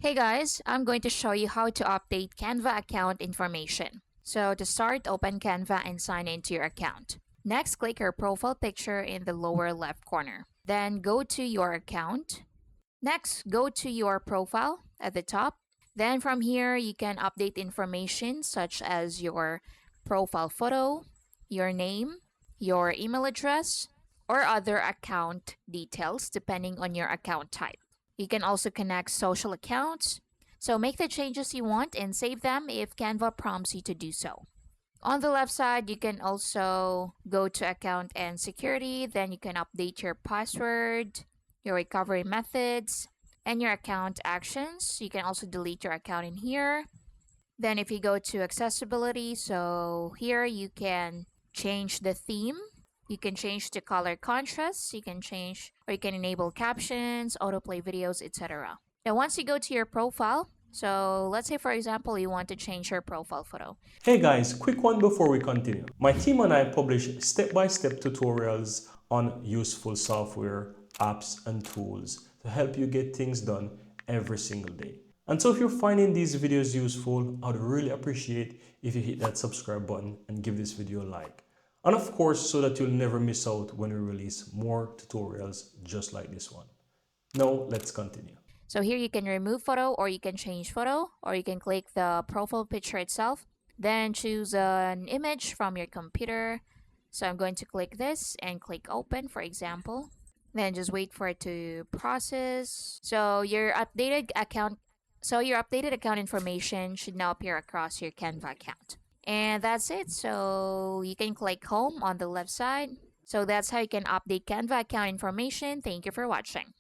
Hey guys, I'm going to show you how to update Canva account information. So to start, open Canva and sign into your account. Next, click your profile picture in the lower left corner. Then go to your account. Next, go to your profile at the top. Then from here, you can update information such as your profile photo, your name, your email address, or other account details depending on your account type. You can also connect social accounts. So make the changes you want and save them if Canva prompts you to do so. On the left side, you can also go to account and security. Then you can update your password, your recovery methods, and your account actions. You can also delete your account in here. Then if you go to accessibility, so here you can change the theme. You can change the color contrast, you can change or you can enable captions, autoplay videos, etc. Now once you go to your profile, so let's say for example you want to change your profile photo. Hey guys, quick one before we continue. My team and I publish step-by-step tutorials on useful software, apps, and tools to help you get things done every single day. And so if you're finding these videos useful, I'd really appreciate if you hit that subscribe button and give this video a like. And of course, so that you'll never miss out when we release more tutorials just like this one. Now, let's continue. So here you can remove photo or you can change photo or you can click the profile picture itself. Then choose an image from your computer. So I'm going to click this and click open, for example. Then just wait for it to process. So your updated account information should now appear across your Canva account. And that's it. So you can click home on the left side. So that's how you can update Canva account information. Thank you for watching.